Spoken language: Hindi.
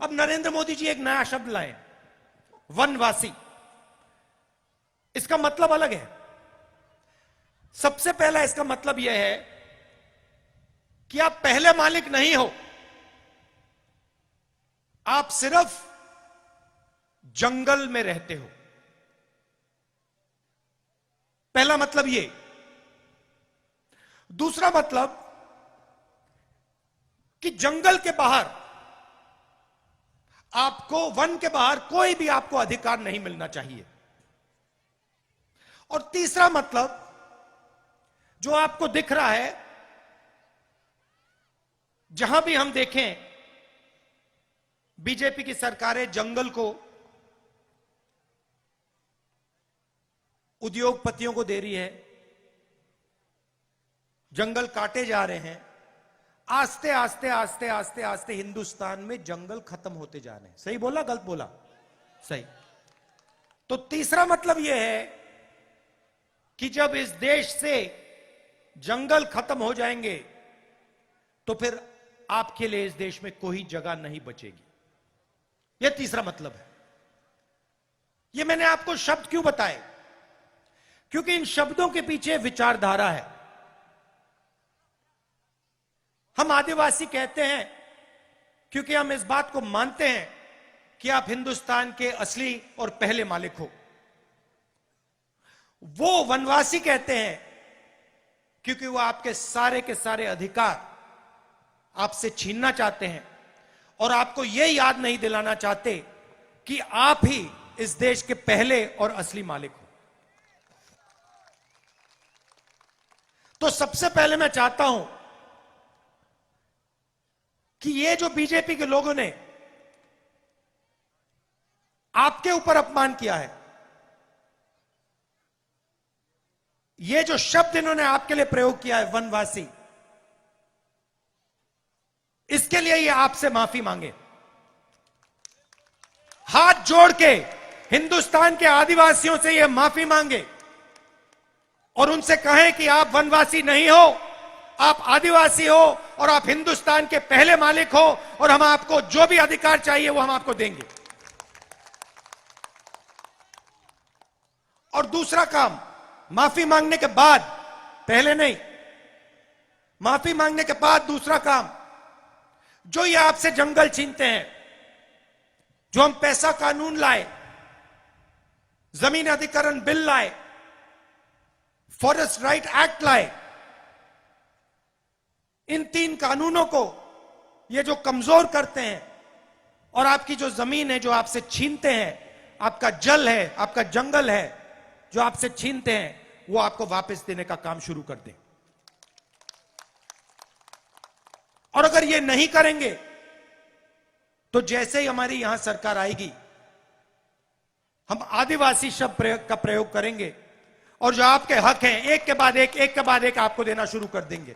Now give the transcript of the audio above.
अब नरेंद्र मोदी जी एक नया शब्द लाए, वनवासी। इसका मतलब अलग है। सबसे पहला इसका मतलब यह है कि आप पहले मालिक नहीं हो, आप सिर्फ जंगल में रहते हो। पहला मतलब ये। दूसरा मतलब कि जंगल के बाहर आपको, वन के बाहर कोई भी आपको अधिकार नहीं मिलना चाहिए। और तीसरा मतलब जो आपको दिख रहा है, जहां भी हम देखें बीजेपी की सरकारें जंगल को उद्योगपतियों को दे रही है, जंगल काटे जा रहे हैं। आस्ते आस्ते आस्ते आस्ते आस्ते हिंदुस्तान में जंगल खत्म होते जा रहे हैं। सही बोला, गलत बोला? सही। तो तीसरा मतलब यह है कि जब इस देश से जंगल खत्म हो जाएंगे तो फिर आपके लिए इस देश में कोई जगह नहीं बचेगी। यह तीसरा मतलब है। यह मैंने आपको शब्द क्यों बताए? क्योंकि इन शब्दों के पीछे विचारधारा है। हम आदिवासी कहते हैं क्योंकि हम इस बात को मानते हैं कि आप हिंदुस्तान के असली और पहले मालिक हो। वो वनवासी कहते हैं क्योंकि वो आपके सारे अधिकार आपसे छीनना चाहते हैं और आपको यह याद नहीं दिलाना चाहते कि आप ही इस देश के पहले और असली मालिक हो। तो सबसे पहले मैं चाहता हूं कि ये जो बीजेपी के लोगों ने आपके ऊपर अपमान किया है, ये जो शब्द इन्होंने आपके लिए प्रयोग किया है वनवासी, इसके लिए ये आपसे माफी मांगे। हाथ जोड़ के हिंदुस्तान के आदिवासियों से ये माफी मांगे और उनसे कहें कि आप वनवासी नहीं हो, आप आदिवासी हो और आप हिंदुस्तान के पहले मालिक हो और हम आपको जो भी अधिकार चाहिए वो हम आपको देंगे। और दूसरा काम, माफी मांगने के बाद, पहले नहीं, माफी मांगने के बाद दूसरा काम, जो ये आपसे जंगल छीनते हैं, जो हम पैसा कानून लाए, जमीन अधिग्रहण बिल लाए, फॉरेस्ट राइट एक्ट लाए, इन 3 कानूनों को ये जो कमजोर करते हैं और आपकी जो जमीन है जो आपसे छीनते हैं, आपका जल है, आपका जंगल है जो आपसे छीनते हैं, वो आपको वापस देने का काम शुरू कर दें। और अगर ये नहीं करेंगे तो जैसे ही हमारी यहां सरकार आएगी, हम आदिवासी शब्द का प्रयोग करेंगे और जो आपके हक हैं एक के बाद एक आपको देना शुरू कर देंगे।